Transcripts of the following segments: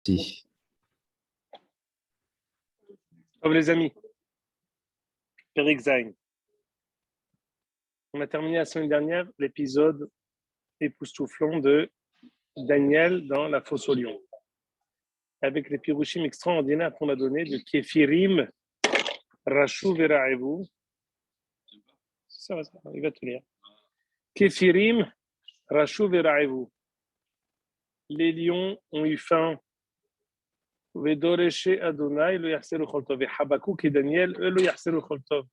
Si. Les amis, Perek Zayin. On a terminé la semaine dernière l'épisode époustouflant de Daniel dans la fosse au lion, avec les pirouchim extraordinaires qu'on a donnés de Kefirim, Rachou Veraevu. Ça va, il va te lire. Kefirim, Rachou Veraevu. Les lions ont eu faim. Vedoreshe Adonai, le Yahseru Choltov. Et Habakouk et Daniel, eux, le Yahseru Choltov.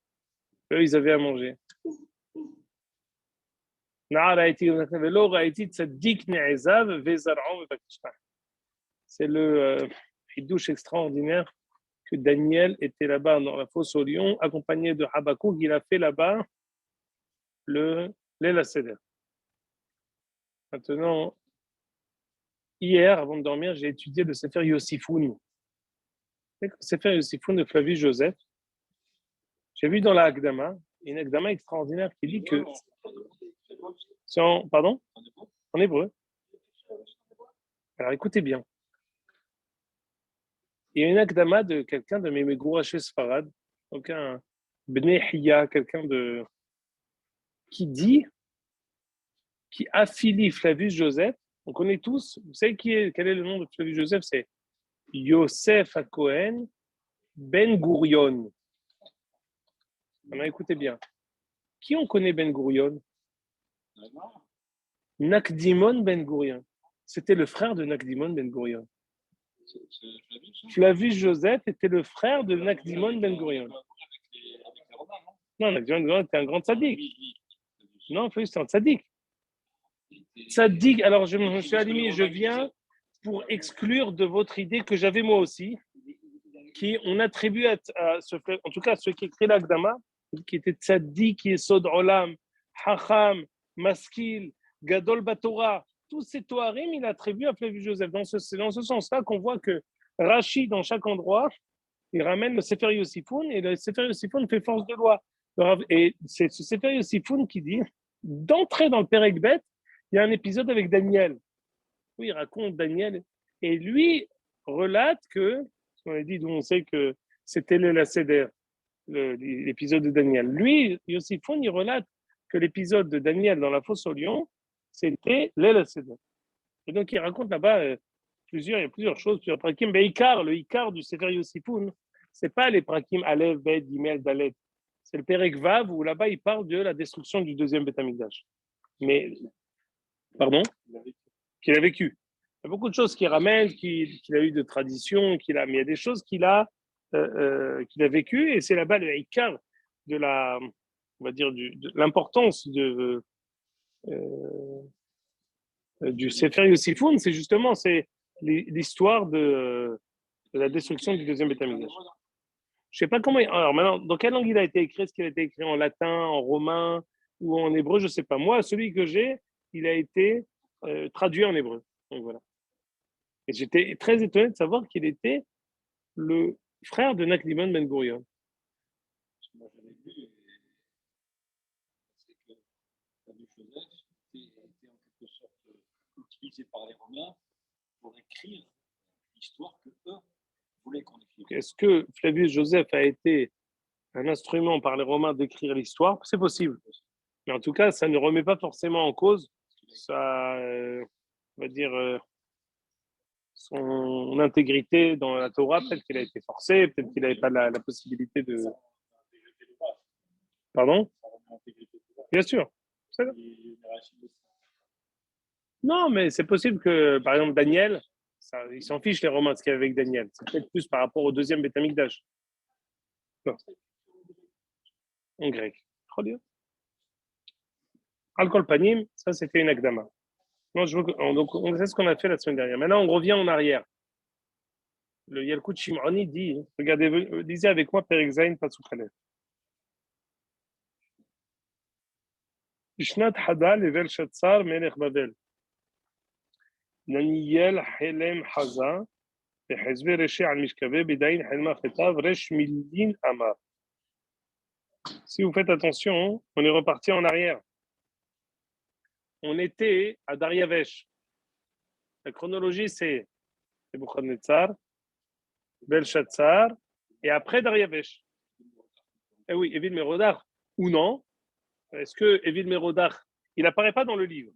Eux, ils avaient à manger. C'est le hidouche extraordinaire que Daniel était là-bas dans la fosse au lion, accompagné de Habakouk. Il a fait là-bas l'El Seder. Maintenant, hier, avant de dormir, j'ai étudié le Sefer Yossifoun. Le Sefer Yossifoun de Flavius Joseph. J'ai vu dans la Hakdama, une Hakdama extraordinaire qui dit que... Pardon? En hébreu. Alors écoutez bien. Il y a une Hakdama de quelqu'un de mes Gouraché Sfarad, donc un Bnei Hiya, quelqu'un de... qui dit, qui affilie Flavius Joseph. On connaît tous, vous savez quel est le nom de Flavius Joseph? C'est Yosef HaKohen Ben Gurion. Alors écoutez bien. Qui on connaît Ben Gurion? Nakdimon Ben Gurion. C'était le frère de Nakdimon Ben Gurion. Flavius Joseph était le frère de Nakdimon Ben Gurion. Non, Nakdimon Ben Gurion était un grand tzaddik. Non, Flavius c'était un tzaddik. Tzaddik, alors je me suis admis, je viens pour exclure de votre idée que j'avais moi aussi, qui on attribue à ce, en tout cas ceux qui écrit l'Akdama, qui était tzaddik, qui est Sod Olam, Hacham, Maskil, Gadol Batora, tous ces Toharim, il attribue à Flavius Joseph. C'est dans ce sens-là qu'on voit que Rashi, dans chaque endroit, il ramène le Sefer Yossifoun, et le Sefer Yossifoun fait force de loi. Et c'est ce Sefer Yossifoun qui dit, d'entrer dans le Perek Bet, il y a un épisode avec Daniel. Oui, il raconte Daniel, et lui relate que, on a dit d'où on sait que c'était l'El Seder, l'épisode de Daniel. Lui, Yossifoun, il relate que l'épisode de Daniel dans la fosse au lion, c'était l'El Seder. Et donc, il raconte là-bas il y a plusieurs choses, plusieurs prakim. Mais le Ikar du Sefer Yossifoun, c'est pas les prakim Alev, Bet, Gimel, Dalet. C'est le Perek Vav où là-bas, il parle de la destruction du deuxième Beth Amikdash. Mais, pardon? Qu'il a vécu. Il y a beaucoup de choses qu'il ramène, qu'il a eu de tradition, mais il y a des choses qu'il a vécues, et c'est là-bas le Ikar de la, on va dire, de l'importance du Sefer Yossifoun, c'est justement l'histoire de la destruction du deuxième Beth Amikdash. Je sais pas comment. Alors maintenant, dans quelle langue il a été écrit? Est-ce qu'il a été écrit en latin, en romain ou en hébreu? Je sais pas. Moi, celui que j'ai, il a été traduit en hébreu. Donc voilà. Et j'étais très étonné de savoir qu'il était le frère de Nakdimon Ben Gurion. Moi, j'avais vu, c'est que Flavius Joseph était en quelque sorte utilisé par les Romains pour écrire l'histoire que eux voulaient qu'on écrive. Est-ce que Flavius Joseph a été un instrument par les Romains d'écrire l'histoire? C'est possible. Mais en tout cas, ça ne remet pas forcément en cause sa, on va dire, son intégrité dans la Torah. Peut-être qu'il a été forcé, peut-être qu'il n'avait pas la possibilité de... Pardon? Bien sûr. Non, mais c'est possible que, par exemple, Daniel, ils s'en fichent les Romains de ce qu'il y a avec Daniel. C'est peut-être plus par rapport au deuxième Beth Amikdash. Non. En grec. Trop bien. Al-Kol Panim, ça c'était une Akdama. Non, donc, c'est ce qu'on a fait la semaine dernière. Maintenant, on revient en arrière. Le Yalkut Shimoni dit, regardez, lisez avec moi Perek Zayin Pasuk Aleph. Bishnat Hada level Shatzar Melech Babel. Naniel Helem Haza, Behezve Reshe al Mishkave, Bedain Helma Chetav, Resh Milin Amar. Si vous faites attention, on est reparti en arrière. On était à Dariavesh. La chronologie, c'est Nebuchadnezzar, Belshazzar, et après Dariavesh. Eh oui, Evil Merodach, ou non? Est-ce que Evil Merodach, il n'apparaît pas dans le livre?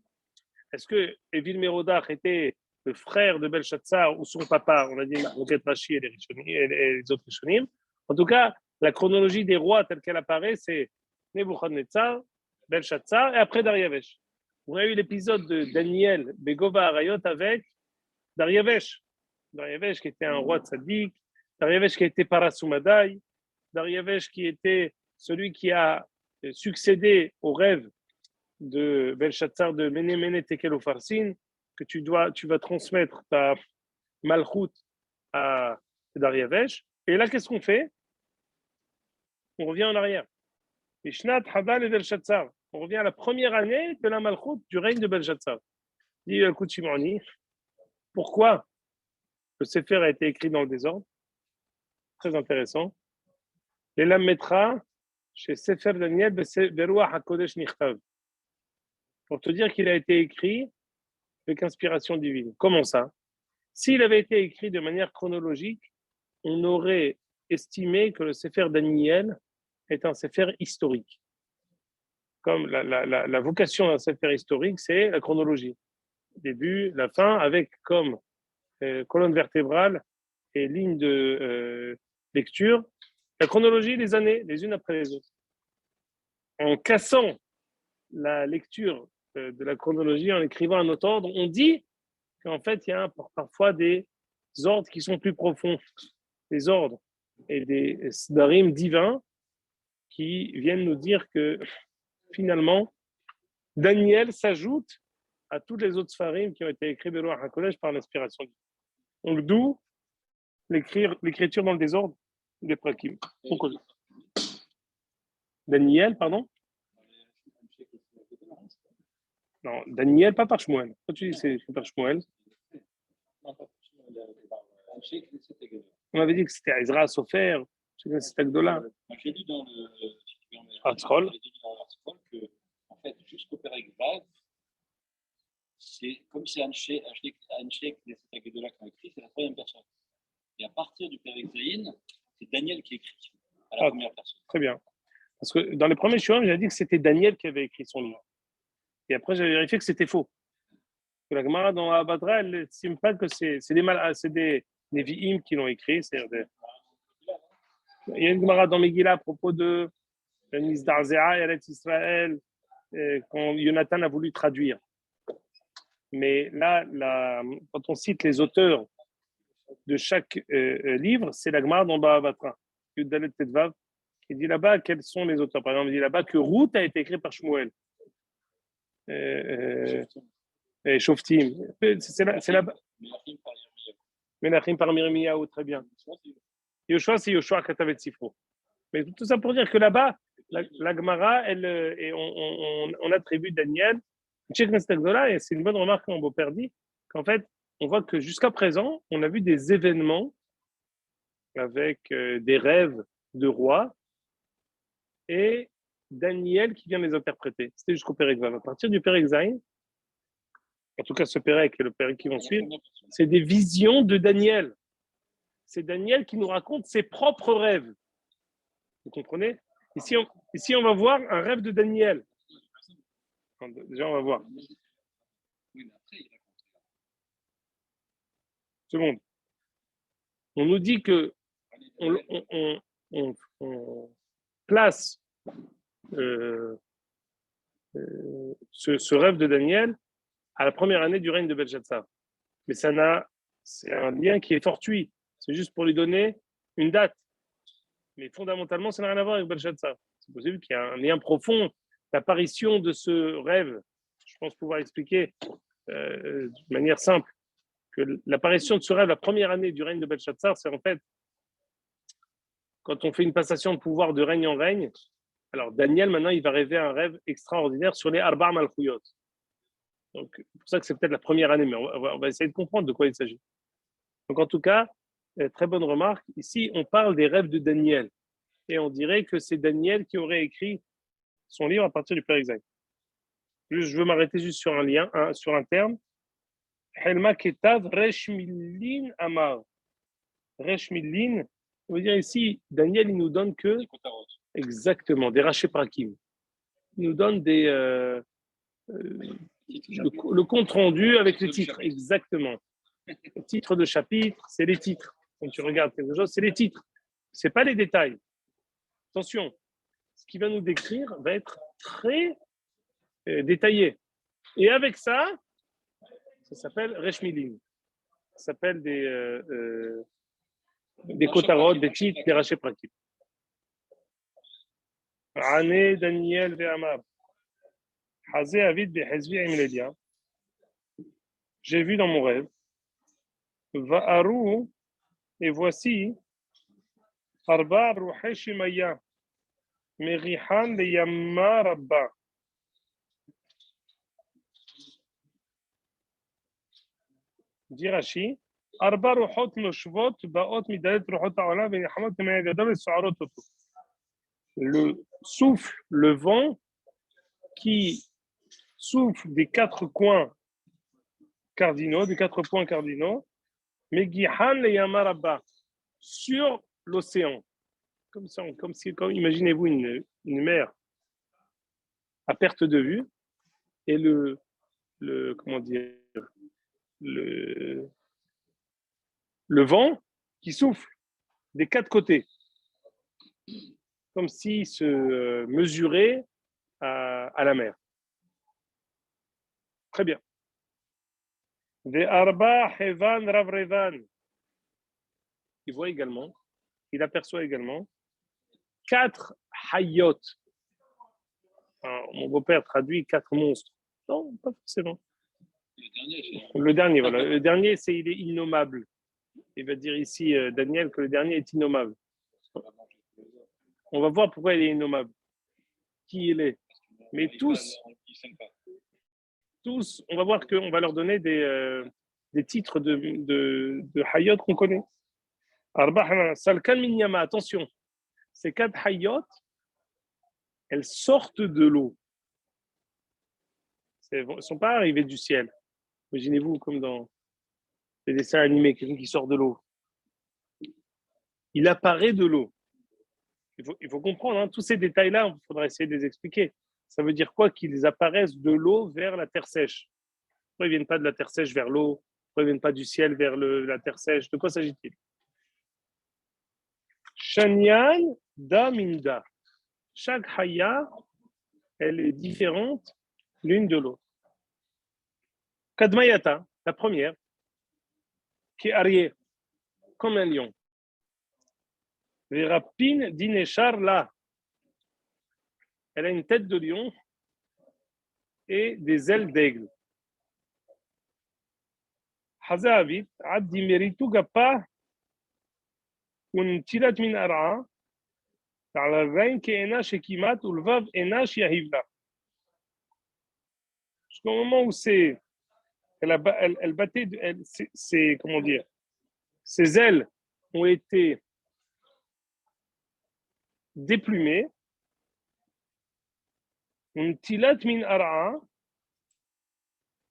Est-ce que Evil Merodach était le frère de Belshazzar ou son papa? On a dit Mahloket Rashi et les autres Rishonim. En tout cas, la chronologie des rois telle qu'elle apparaît, c'est Nebuchadnezzar, Belshazzar et après Dariavesh. On a eu l'épisode de Daniel Begova Arayot avec Dariavesh. Dariavesh qui était un roi tzaddik, Dariavesh qui a été Parasumadai, Dariavesh qui était celui qui a succédé au rêve de Belshazzar de Mene Mene Tekel Upharsin, que tu vas transmettre ta malchut à Dariavesh. Et là, qu'est-ce qu'on fait? On revient en arrière. Mishnat Hadal et Belshazzar. On revient à la première année de la malchut du règne de Belshazzar. Dit le Kouchimani. Pourquoi le Sefer a été écrit dans le désordre? Très intéressant. Et la mettra chez Sefer Daniel Beruach HaKodesh Nichtav. Pour te dire qu'il a été écrit avec inspiration divine. Comment ça? S'il avait été écrit de manière chronologique, on aurait estimé que le Sefer Daniel est un Sefer historique. Comme la vocation d'un Sefer historique, c'est la chronologie. Début, la fin, avec comme colonne vertébrale et ligne de lecture, la chronologie des années, les unes après les autres. En cassant la lecture de la chronologie, en écrivant un autre ordre, on dit qu'en fait, il y a parfois des ordres qui sont plus profonds, des ordres et des sdarim divins qui viennent nous dire que finalement, Daniel s'ajoute à tous les autres sfarim qui ont été écrits de Ruach HaKodesh par l'inspiration divine. Donc d'où l'écriture dans le désordre des prakim. Daniel, pardon? Non, Daniel, pas par Shmuel. Quand tu dis c'est par Shmuel, on avait dit que c'était Ezra Sofer, c'était Agdola. J'ai lu dans Article que, en fait, jusqu'au Pérec Vav, c'est comme c'est Anshek et c'est Agdola qui ont écrit, c'est la troisième personne. Et à partir du Pérec Zayin, c'est Daniel qui écrit à la première personne. Très bien. Parce que dans les premiers Shurim, j'avais dit que c'était Daniel qui avait écrit son livre. Et après, j'avais vérifié que c'était faux. Que la Gemara dans Abadra, elle n'estime pas que c'est des Nevi'im qui l'ont écrit. Il y a une Gemara dans Megillah à propos de Nisdarzea et Eretz Israël, quand Jonathan a voulu traduire. Mais là, quand on cite les auteurs de chaque livre, c'est la Gemara dans Ba'avatra, Yudalet Tedvav, qui dit là-bas quels sont les auteurs. Par exemple, il dit là-bas que Ruth a été écrit par Shmuel. Et Shoftim. C'est là-bas. Menachim par Mirmiyahu, très bien. Yoshua, c'est Yoshua Katavet Sifro. Mais tout ça pour dire que là-bas, la Gemara, on attribue Daniel. Et c'est une bonne remarque que mon beau-père dit, qu'en fait, on voit que jusqu'à présent, on a vu des événements avec des rêves de rois et Daniel qui vient les interpréter. C'était jusqu'au Pérek Vav. À partir du Pérek Zayin, en tout cas ce Pérek et le Pérek qui vont suivre, c'est des visions de Daniel. C'est Daniel qui nous raconte ses propres rêves. Vous comprenez? Ici, on va voir un rêve de Daniel. Déjà, on va voir. Seconde. On nous dit que on place ce rêve de Daniel à la première année du règne de Belshazzar. Mais c'est un lien qui est fortuit. C'est juste pour lui donner une date. Mais fondamentalement, ça n'a rien à voir avec Belshazzar. C'est possible qu'il y ait un lien profond. L'apparition de ce rêve, je pense pouvoir expliquer de manière simple, que l'apparition de ce rêve, la première année du règne de Belshazzar, c'est en fait quand on fait une passation de pouvoir de règne en règne. Alors Daniel, maintenant, il va rêver un rêve extraordinaire sur les Arba Malchuyot. Donc, c'est pour ça que c'est peut-être la première année, mais on va essayer de comprendre de quoi il s'agit. Donc, en tout cas, très bonne remarque. Ici, on parle des rêves de Daniel. Et on dirait que c'est Daniel qui aurait écrit son livre à partir du Pérek Zayin. Je veux m'arrêter juste sur un lien, sur un terme. Helma Ketav Reshmilin Amar. Reshmilin, on veut dire ici, Daniel, il nous donne que exactement des Raché Prakim. Il nous donne le compte rendu avec les titres, exactement. Les titres de chapitre, c'est les titres. Quand tu regardes quelque chose, c'est les titres. C'est pas les détails. Attention, ce qu'il va nous décrire va être très détaillé. Et avec ça, ça s'appelle Reshmilin. Ça s'appelle des kotarot, des titres, des Raché Prakim. Ané, Daniel, Ve'amab. Hazé, Avid, Behezvi, Emledia. J'ai vu dans mon rêve. Va'aru, et voici, Arba, Ruhe, Shimaya. Merihan, le Yamma, Rabba. dit Rashi, Arba Ruchot Noshvot, Baot Midalet Ruchot Haolam, Venichamot Temayagadav et Soarot Toto. Le souffle, le vent qui souffle des quatre coins cardinaux, des quatre points cardinaux, Megihan le Yamarabba, sur l'océan. Comme imaginez-vous une mer à perte de vue et comment dire, le vent qui souffle des quatre côtés, comme s'il se mesurait à la mer. Très bien. Ve'arba hevan ravrevan. Il aperçoit également 4 hayot. Alors, mon beau-père traduit 4 monstres. Non, pas forcément. Le dernier, voilà. Le dernier, il est innommable. Il va dire ici, Daniel, que le dernier est innommable. On va voir pourquoi il est innommable. Qui il est. Mais tous, on va voir qu'on va leur donner des titres de hayot qu'on connaît. Salkan Minyama, attention, ces 4 hayot, elles sortent de l'eau. Elles ne sont pas arrivées du ciel. Imaginez-vous comme dans les dessins animés, quelqu'un qui sort de l'eau. Il apparaît de l'eau. Il faut comprendre, hein, tous ces détails-là, il faudra essayer de les expliquer. Ça veut dire quoi qu'ils apparaissent de l'eau vers la terre sèche? Pourquoi ils ne viennent pas de la terre sèche vers l'eau? Pourquoi ils ne viennent pas du ciel vers la terre sèche? De quoi s'agit-il? Shanyan Daminda. Chaque haya, elle est différente l'une de l'autre. Kadmayata, la première, qui est arrière, comme un lion. Verapin Dineshar là. Elle a une tête de lion et des ailes d'aigle. Hazavit, Addimeritu Gapa, Untilat min Ara, على الرين كإناش كيمات والفاف إناش يهيبلا. Jusqu'au moment où elle battait, comment dire, ses ailes ont été déplumées. Untilat min Ara,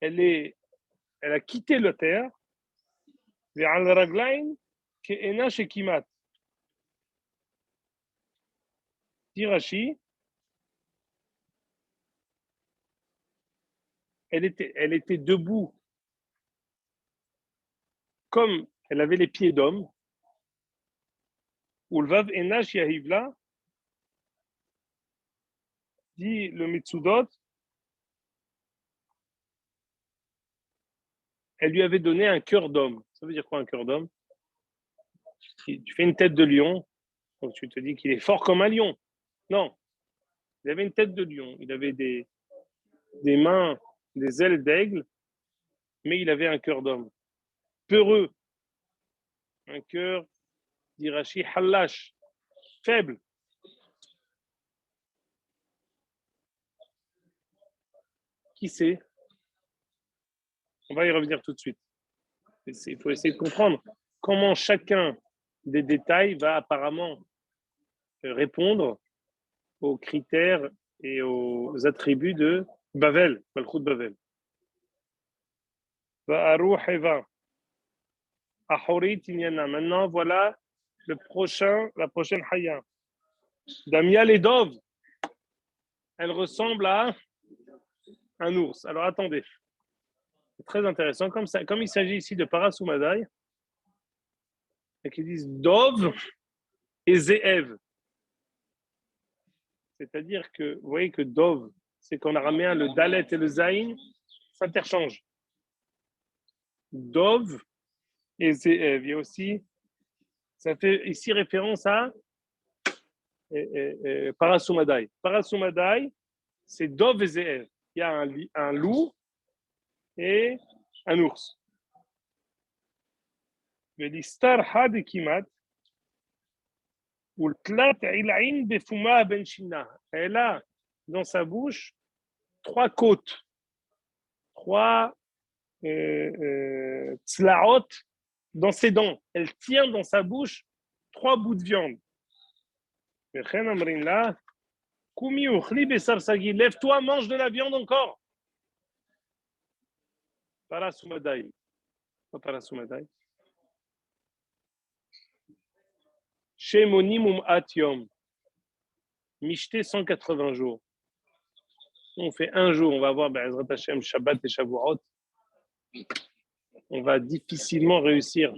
elle a quitté la terre. ועל רגליים כאינה שכמעט. Rashi, elle était debout comme elle avait les pieds d'homme. Ulvav enash yahivla, dit le Mitsudot, elle lui avait donné un cœur d'homme. Ça veut dire quoi un cœur d'homme? Tu fais une tête de lion, donc tu te dis qu'il est fort comme un lion. Non, il avait une tête de lion, il avait des mains, des ailes d'aigle, mais il avait un cœur d'homme. Peureux, un cœur, dit Rashi, halash, faible. Qui c'est? On va y revenir tout de suite. Il faut essayer de comprendre comment chacun des détails va apparemment répondre aux critères et aux attributs de Bavel, Malchut Bavel. Va'aru heva. Ahorit inyana. Maintenant, voilà la prochaine haya. Damia Ledov. Elle ressemble à un ours. Alors attendez. C'est très intéressant. Comme il s'agit ici de Parasumadai, et qu'ils disent Dov et Ze'ev. C'est-à-dire que, vous voyez que Dov, c'est qu'en araméen, le Dalet et le Zayin s'interchangent. Dov et Ze'ev. Il y a aussi, ça fait ici référence à Parasumadai. Parasumadai, c'est Dov et Ze'ev. Il y a un loup et un ours. Velistar had kimat. Elle a dans sa bouche 3 côtes, 3 tzlaot dans ses dents. Elle tient dans sa bouche 3 bouts de viande. Lève-toi, mange de la viande encore. Parasumadai. Pas Parasumadai. Shemonimum atiom. Mishté 180 jours. On fait un jour, on va avoir Be'ezrat Hashem, Shabbat et Shavuot. On va difficilement réussir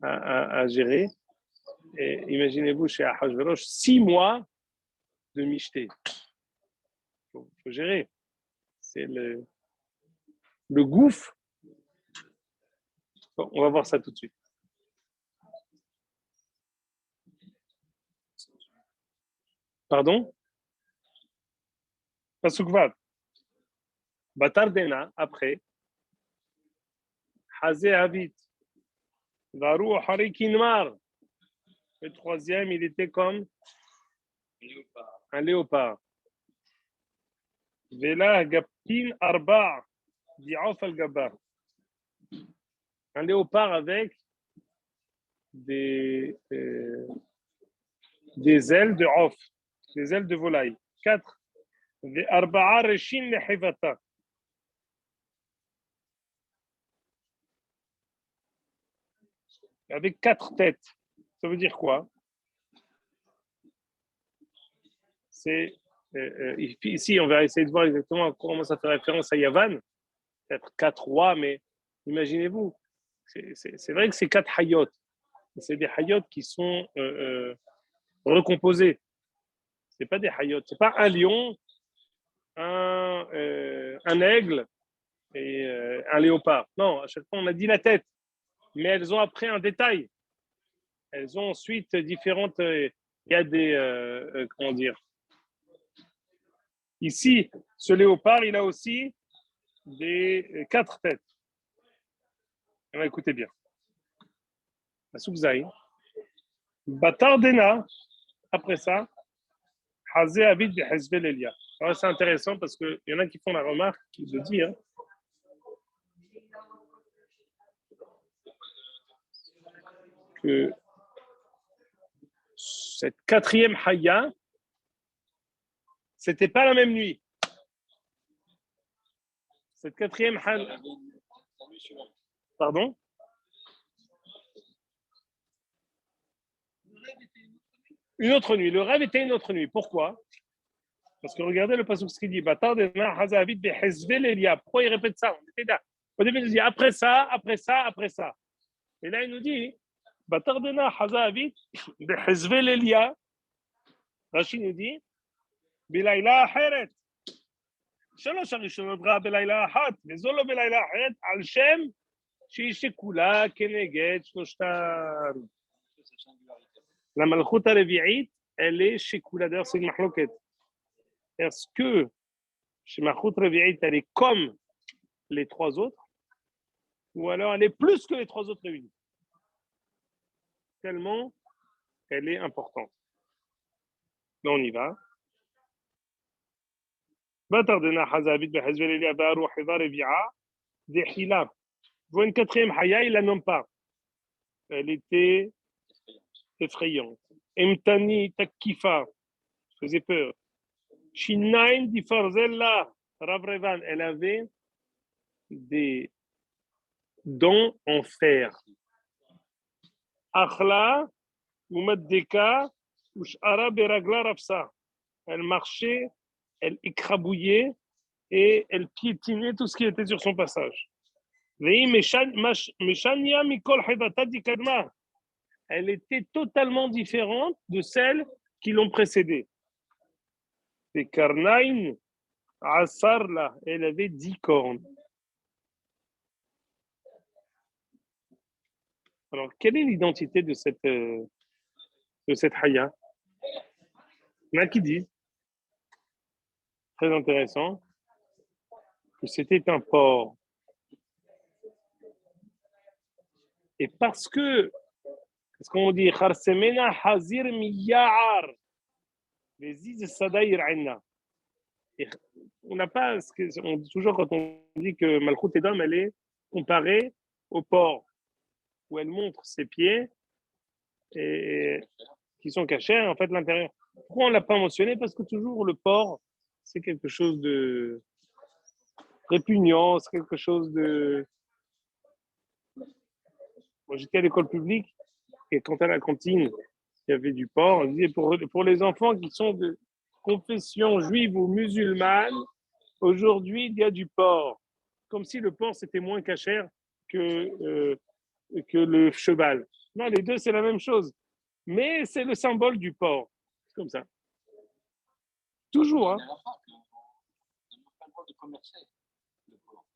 à gérer. Et imaginez-vous chez Ahashverosh, 6 mois de Mishté. Il faut gérer. C'est le gouffre. Bon, on va voir ça tout de suite. Pardon? Pasukvat. Batardena, après. Hazé Havit. Varou Harikinmar. Le troisième, il était comme un léopard. Vela Gaptin Arba. Di'af al-Gabar. Un léopard avec des ailes de off, des ailes de volaille. 4. Arba'a reshin lehivata. Avec 4 têtes. Ça veut dire quoi? C'est ici, on va essayer de voir exactement comment ça fait référence à Yavan. Peut-être 4 rois, mais imaginez-vous, c'est vrai que c'est 4 hayot. C'est des hayot qui sont recomposés. C'est pas des hayot. C'est pas un lion, un aigle et un léopard. Non, à chaque fois on a dit la tête, mais elles ont après un détail. Elles ont ensuite différentes. Il y a des comment dire. Ici, ce léopard, il a aussi des 4 têtes. Alors, écoutez bien. Soukzaï. Batardena, après ça, Hazé Avid de Hezbel Elia. Alors, c'est intéressant parce qu'il y en a qui font la remarque de dire que cette 4e Haya, c'était pas la même nuit. Cette 4e Haya. Pardon? Une autre nuit. Le rêve était une autre nuit. Pourquoi? Parce que regardez le passage ce qu'il dit. Pourquoi il répète ça? On était là. Au début, il dit après ça, après ça, après ça. Et là, il nous dit Rachid nous dit בלילה אחרת. 3 הראשונות ראה בלילה אחת, וזו לא בלילה אחרת, על שם שהיא שכולה כנגד שלושתם. La malchut הרביעית, elle est שכולה, d'ailleurs c'est une מחלוקת. Est-ce que chez malchut הרביעית, elle est comme les 3 autres, ou alors elle est plus que les 3 autres réunis? Tellement elle est importante. Là, on y va. Batardena Hazavit Behezvel Elia Baru Hiva Revi'a Dehila. Vous une 4e Haya, il la nomme pas. Elle était effrayante. Emtani Takifa, faisait peur. Shinaim di Farzella Ravrevan, elle avait des dents en fer. Akhla, ou Maddeka, ou Sh'ara Beragla Rafsa. Elle marchait, elle écrabouillait et elle piétinait tout ce qui était sur son passage. Elle était totalement différente de celles qui l'ont précédée. Les Karnaïn, Asarla, elle avait 10 cornes. Alors, quelle est l'identité de cette Haya? Il y en a qui disent, très intéressant, que c'était un porc. Et parce qu'on dit Kharsemena Hazir Miya'ar, les Iz Sadaïr Aina. On n'a pas, on dit toujours quand on dit que Malchut Edom, elle est comparée au porc, où elle montre ses pieds et qui sont cachés, en fait, l'intérieur. Pourquoi on ne l'a pas mentionné? Parce que toujours le porc, c'est quelque chose de répugnant, c'est quelque chose de. Moi, j'étais à l'école publique et quand à la cantine, il y avait du porc, on disait pour les enfants qui sont de confession juive ou musulmane, aujourd'hui, il y a du porc. Comme si le porc, c'était moins cachère que le cheval. Non, les deux, c'est la même chose. Mais c'est le symbole du porc. C'est comme ça. Toujours, hein.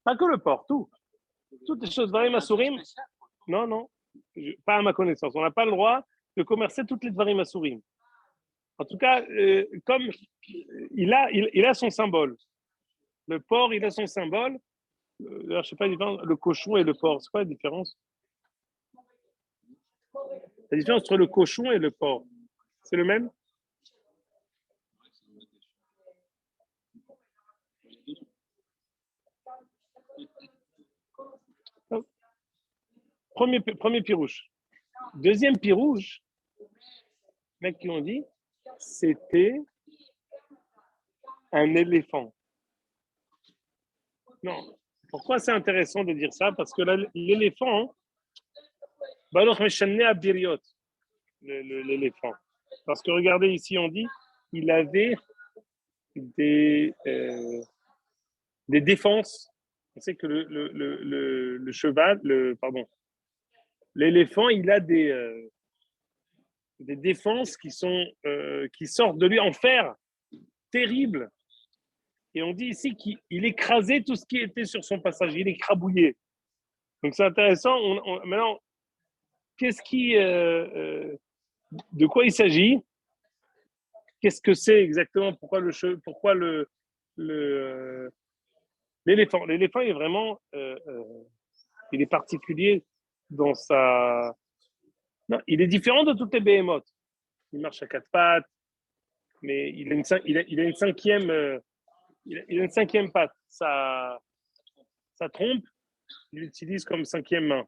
Pas que le porc, tout. Toutes les choses, Dvarim Asurim. Non, non, pas à ma connaissance. On n'a pas le droit de commercer toutes les Dvarim Asurim. En tout cas, comme il a son symbole. Le porc, il a son symbole. Je sais pas le cochon et le porc. C'est quoi la différence? La différence entre le cochon et le porc, c'est le même? Premier pirouche. Deuxième pirouche, les mecs qui ont dit, c'était un éléphant. Non. Pourquoi c'est intéressant de dire ça? Parce que l'éléphant, Baruch Meshané Abiriot, l'éléphant. Parce que regardez ici, on dit, il avait des défenses. On sait que le cheval, l'éléphant, il a des défenses qui sortent de lui en fer, terribles. Et on dit ici qu'il écrasait tout ce qui était sur son passage, il écrabouillait. Donc c'est intéressant. Maintenant, de quoi il s'agit? Qu'est-ce que c'est exactement? Pourquoi l'éléphant? L'éléphant est vraiment, il est particulier dans sa. Non, il est différent de toutes les behemoths. Il marche à quatre pattes, mais il a une cinquième, il a une cinquième patte. Sa trompe, il l'utilise comme cinquième main.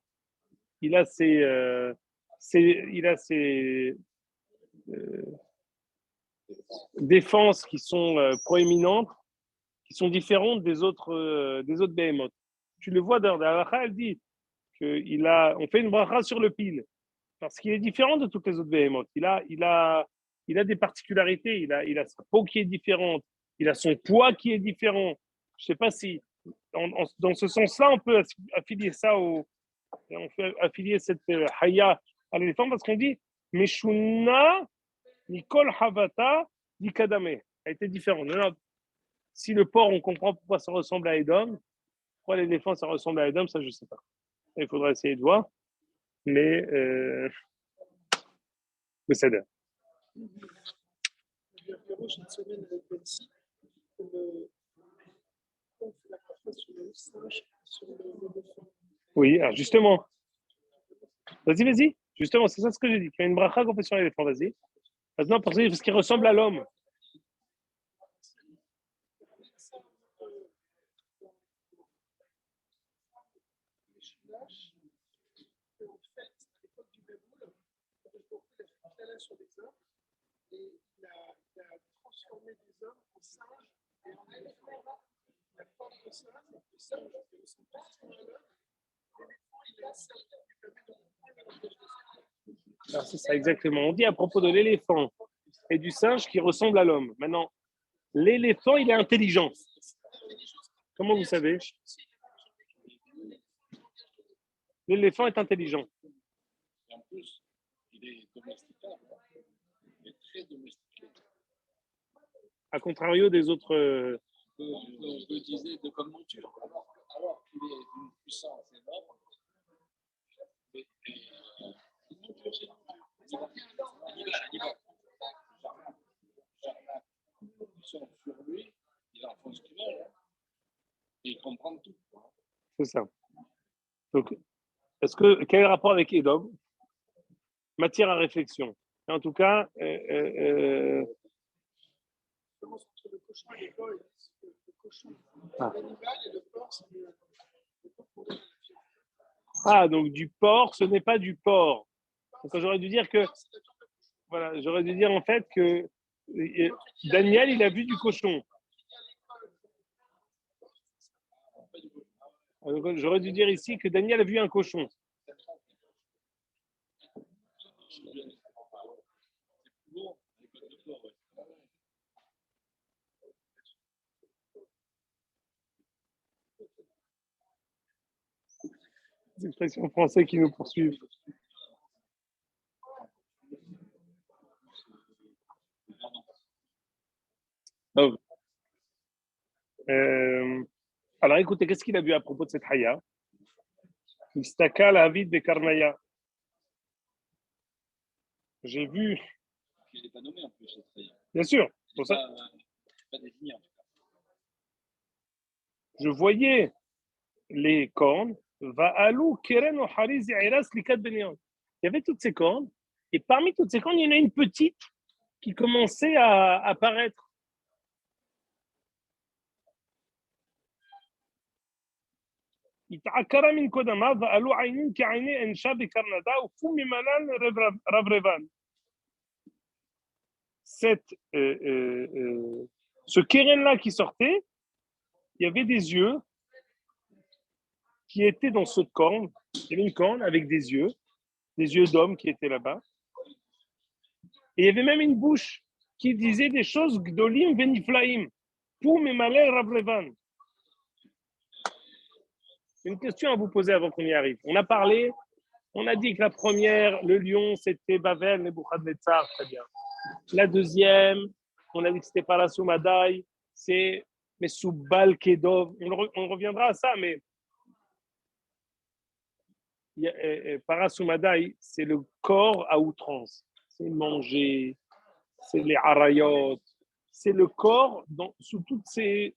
Il a ses défenses qui sont proéminentes, qui sont différentes des autres behemoths. Tu le vois dans la halakha, elle dit on fait une bracha sur le pile parce qu'il est différent de toutes les autres behemoths. Il a des particularités. Il a sa peau qui est différente. Il a son poids qui est différent. Je ne sais pas si dans ce sens-là, on peut affilier ça on fait affilier cette haya à l'éléphant parce qu'on dit Meshuna Nikol Havata Dikadame. Elle était différente. Si le porc, on comprend pourquoi ça ressemble à Edom, pourquoi l'éléphant, ça ressemble à Edom, ça, je ne sais pas. Il faudra essayer de voir. Mais c'est ça. Oui, alors justement. Vas-y. Justement, c'est ça ce que j'ai dit. Il y a une bracha qu'on fait sur l'éléphant. Vas-y. Maintenant, parce qu'il ressemble à l'homme. Sur des hommes et il a transformé des hommes en singes et en éléphants. La forme de singe, le singe, c'est aussi partout à l'homme, l'éléphant Alors, c'est ça, exactement. On dit à propos de l'éléphant et du singe qui ressemble à l'homme. Maintenant, l'éléphant, il est intelligent. Comment vous savez? L'éléphant est intelligent. Et en plus, il est domesticable. Il est très domestiqué. À contrario des autres. Je disais de comme monture. Alors qu'il est d'une puissance énorme. Une monture, c'est ils sont sur lui, ils en font ce qu'ils veulent. Et ils comprennent tout. C'est ça. Donc, quel est le rapport avec Edom? Matière à réflexion. En tout cas, donc du porc, ce n'est pas du porc. Donc j'aurais dû dire que, voilà, j'aurais dû dire en fait que Daniel, il a vu du cochon. Donc, j'aurais dû dire ici que Daniel a vu un cochon. Des expressions françaises qui nous poursuivent. Oh. Alors écoutez, qu'est-ce qu'il a vu à propos de cette haya? Istakal Avid de Karnaya. J'ai vu. Il n'est pas nommé en plus, cette haya. Bien sûr. Pour ça. Pas désigné en tout cas. Je voyais les cornes. Il y avait toutes ces cornes, et parmi toutes ces cornes, il y en a une petite qui commençait à apparaître. Ce kéren-là qui sortait, il y avait des yeux qui étaient dans cette corne. Il y avait une corne avec des yeux d'homme qui étaient là-bas. Et il y avait même une bouche qui disait des choses gdolim veniflaim, pour Memalel Ravlevan. Une question à vous poser avant qu'on y arrive. On a parlé, on a dit que la première, le lion, c'était Bavel, Nebuchadnezzar, très bien. La deuxième, on a dit que c'était Parasumadaï, c'est Mesubal Kedov. On reviendra à ça, mais Parasumadaï, c'est le corps à outrance. C'est manger, c'est les arayot, c'est le corps sous toutes ces.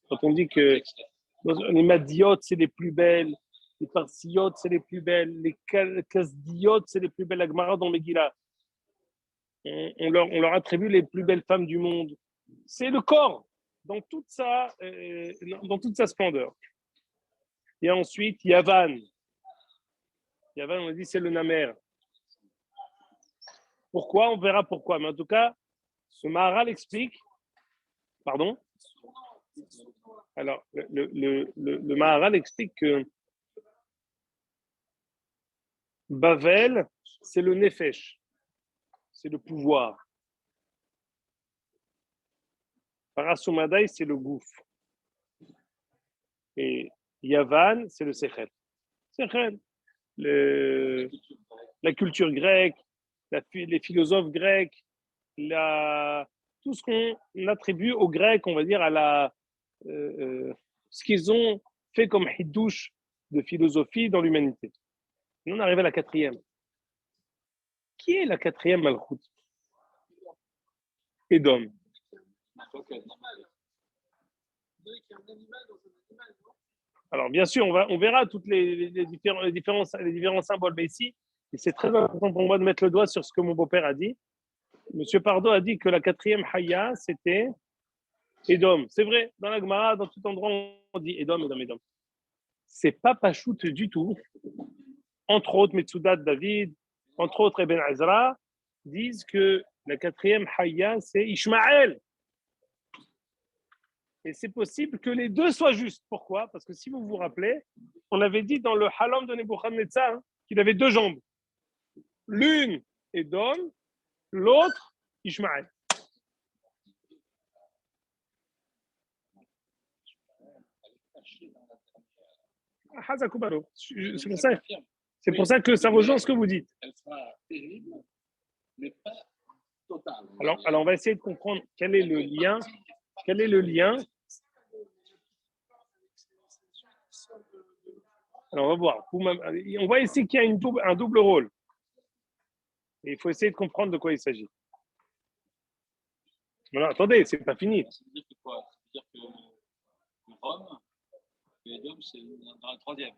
Quand on dit que les madiotes, c'est les plus belles, les parsiotes, c'est les plus belles, les kasdiotes, c'est les plus belles. La Gemara dans Megillah, on leur attribue les plus belles femmes du monde. C'est le corps dans toute sa splendeur. Et ensuite, Yavan. Yavan, on a dit, c'est le Namer. Pourquoi? On verra pourquoi. Mais en tout cas, ce Maharal explique. Pardon? Alors, le Maharal explique que Bavel, c'est le Nefesh, c'est le pouvoir. Parasumadaï, c'est le gouffre. Et Yavan, c'est le Sechel. Sechel, la culture grecque, les philosophes grecs, tout ce qu'on attribue aux Grecs, on va dire, à ce qu'ils ont fait comme hidouche de philosophie dans l'humanité. Et on arrive à la quatrième. Qui est la quatrième Malchut? Edom. Alors, bien sûr, on verra toutes les différents symboles, mais ici, c'est très important pour moi de mettre le doigt sur ce que mon beau-père a dit. Monsieur Pardo a dit que la quatrième Haya, c'était Edom. C'est vrai, dans la Gemara, dans tout endroit, on dit Edom, Edom, Edom. C'est pas Pachout du tout. Entre autres, Metsudat David, entre autres, Ibn Ezra, disent que la quatrième Haya, c'est Ishmaël. Et c'est possible que les deux soient justes. Pourquoi? Parce que si vous vous rappelez, on avait dit dans le Halam de Nebuchadnezzar qu'il avait deux jambes. L'une Edom, l'autre Ishmaël. C'est pour ça que ça rejoint ce que vous dites. Elle sera terrible, mais pas totale. Alors, on va essayer de comprendre quel est le lien. Quel est le lien? Alors, on va voir. On voit ici qu'il y a un double rôle. Et il faut essayer de comprendre de quoi il s'agit. Non, attendez, c'est pas fini. Ça veut dire que quoi? Ça veut dire que Rome, que Edom, c'est dans la troisième.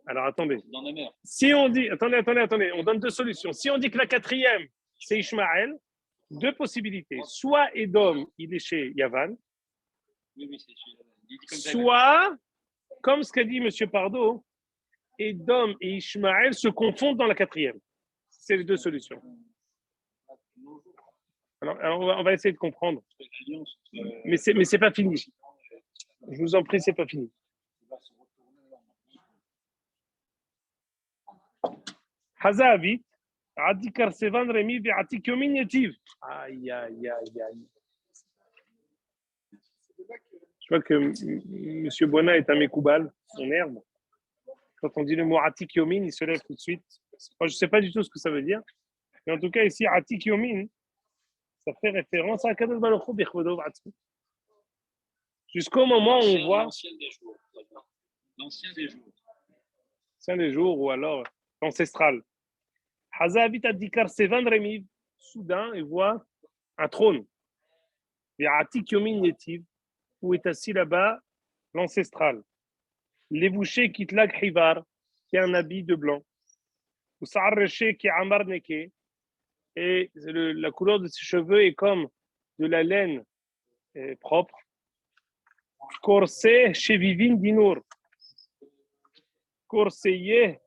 Alors, attendez. Dans la mer. Si on dit, attendez, on donne deux solutions. Si on dit que la quatrième, c'est Ishmaël, deux possibilités. Soit Edom, il est chez Yavan, Oui, c'est soit, comme ce qu'a dit M. Pardo, Edom et Ishmaël se confondent dans la quatrième. C'est les deux solutions. Alors on va essayer de comprendre. Mais c'est pas fini. Je vous en prie, c'est pas fini. Hazavit, Adi Karsevan Remi Beati Kyomin Yetiv. Aïe. Je vois que M. Bona est un Mekoubal, son herbe. Quand on dit le mot Atik Yomin, il se lève tout de suite. Moi, je ne sais pas du tout ce que ça veut dire. Mais en tout cas, ici, Atik Yomin, ça fait référence à Kadosh Baruch Hu Bechvodo V'atzmi. Jusqu'au moment où on voit l'ancien des jours. L'ancien des jours. L'ancien des jours ou alors l'ancestral. Hazavit Adikar Sevan Remiv, soudain, il voit un trône. Et Atik Yomin Yetiv, où est assis là-bas l'ancestral. L'évouché Kitlag Hivar, qui a un habit de blanc. Ou Sa'arreché qui est Amar Neke, et la couleur de ses cheveux est comme de la laine propre. Corsé chez Vivin Dinour. Corseillé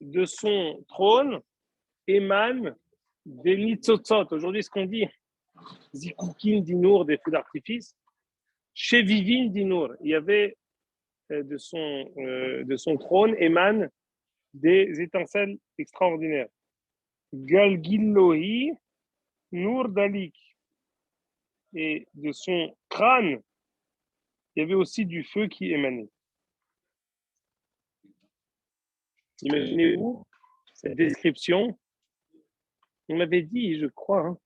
de son trône émane des nitzotzot. Aujourd'hui, ce qu'on dit, Zikoukin Dinour, des feux d'artifice. Chez Vivin Dinour, il y avait de son trône émane des étincelles extraordinaires. Galgilohi Nour Dalik. Et de son crâne, il y avait aussi du feu qui émanait. Imaginez-vous cette description. On avait dit, je crois,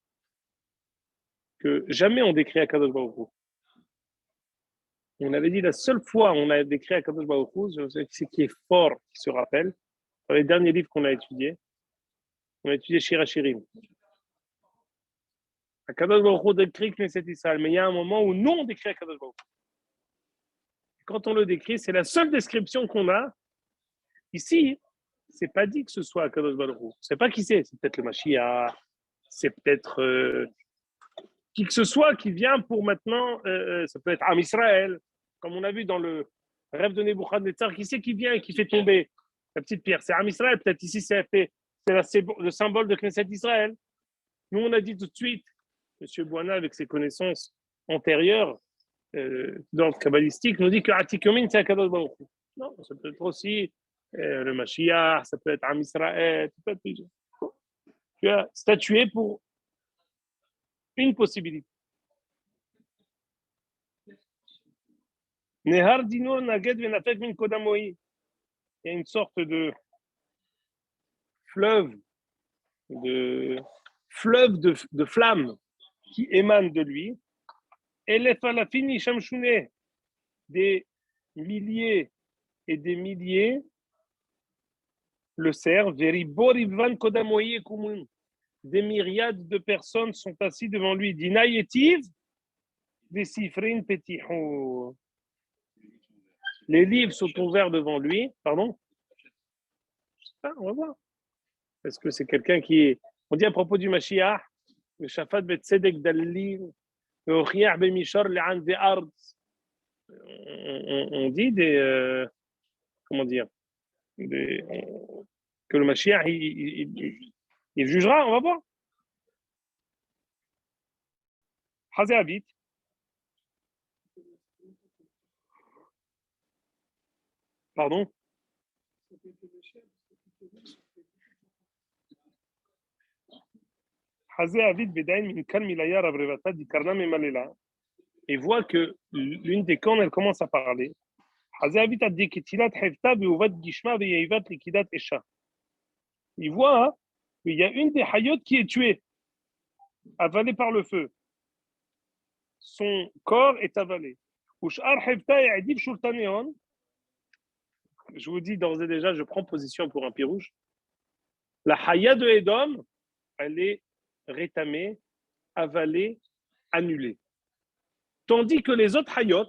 que jamais on décrit Akadosh Baruch Hu. On avait dit la seule fois où on a décrit Akadosh Baruch Hu, c'est qui est fort, qui se rappelle, dans les derniers livres qu'on a étudiés. On a étudié Shir HaShirim. Akadosh Baruch Hu décrit Knesset Israël, mais il y a un moment où nous on décrit Akadosh Baruch Hu. Quand on le décrit, c'est la seule description qu'on a. Ici, c'est pas dit que ce soit Akadosh Baruch Hu. C'est pas qui c'est. C'est peut-être le Mashiach. C'est peut-être qui que ce soit qui vient pour maintenant. Ça peut être Am Israël, comme on a vu dans le rêve de Nebuchadnezzar. Qui c'est qui vient et qui fait tomber la petite pierre? C'est Am Israël. Peut-être ici c'est le symbole de Knesset Israël. Nous on a dit tout de suite, M. Boina avec ses connaissances antérieures d'ordre kabbalistique nous dit que Atik Yomin c'est Akadosh Baruch Hu. Non, ça peut être aussi le Mashiach, ça peut être Am Israël, ça peut être plusieurs. Tu as statué pour une possibilité. Nehar Dinur Naged Venafek Min Kodamoi. Il y a une sorte de fleuve de flammes qui émanent de lui. Et les falafini shamshune, des milliers et des milliers le servent. Veriborivan Kodamoi et Kumun. Des myriades de personnes sont assises devant lui. Dina Yetiv, des sifrin petihou. Les livres sont ouverts devant lui. Pardon? On va voir. Est-ce que c'est quelqu'un qui est. On dit à propos du Mashiach, le Shafat Bet Tzedek Dalil, le Riach Bemishor, le An de Ard. On dit des. Comment dire? Que le Mashiach, il jugera, on va voir. Hazéabit. Pardon? Et voit que l'une des cornes, elle commence à parler. Il voit qu'il y a une des hayot qui est tuée, avalée par le feu. Son corps est avalé. Je vous dis d'ores et déjà, je prends position pour un pirouche. La haya de Edom, elle est rétamée, avalée, annulée. Tandis que les autres hayot,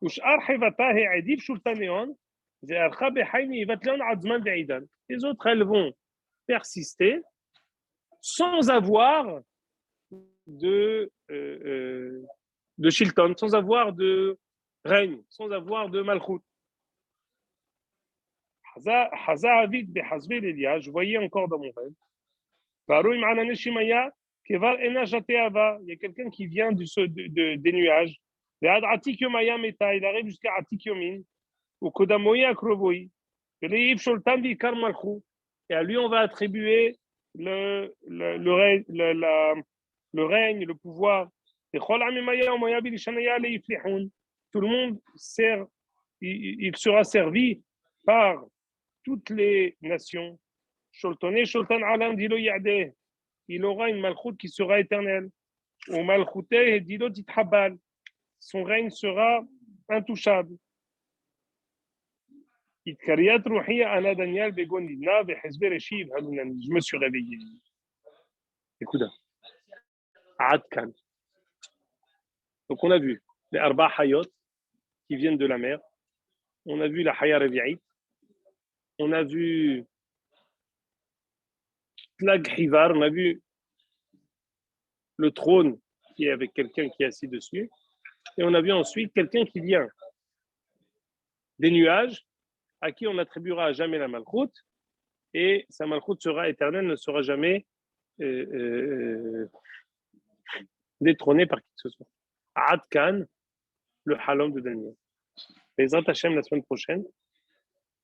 les autres, elles vont persister sans avoir de shilton, sans avoir de règne, sans avoir de malchut. Je voyais encore dans mon rêve. Il y a quelqu'un qui vient des nuages. Il arrive jusqu'à Atik Yomin, au Kodamoyi Akrovoi. Et à lui, on va attribuer le règne, le pouvoir. Tout le monde il sera servi par toutes les nations. Il aura une malchoute qui sera éternelle. Son règne sera intouchable. Je me suis réveillé. Écoute, Adkan. Donc on a vu les Arba Hayot qui viennent de la mer. On a vu la Haya Revi'it. On a vu Tlag Hivar. On a vu le trône qui est avec quelqu'un qui est assis dessus. Et on a vu ensuite quelqu'un qui vient des nuages, à qui on attribuera à jamais la malchoute, et sa malchoute sera éternelle, ne sera jamais détrônée par qui que ce soit. Adkan, le halom de Daniel. Les Hashem, la semaine prochaine,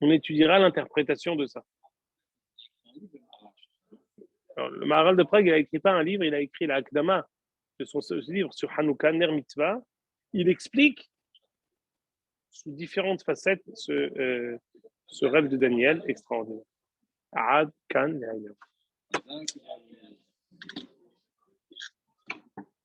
on étudiera l'interprétation de ça. Alors, le Maharal de Prague, il a écrit pas un livre, il a écrit la Akdama de son livre sur Hanouka, Ner Mitzvah. Il explique sous différentes facettes ce rêve de Daniel extraordinaire. Ad Kan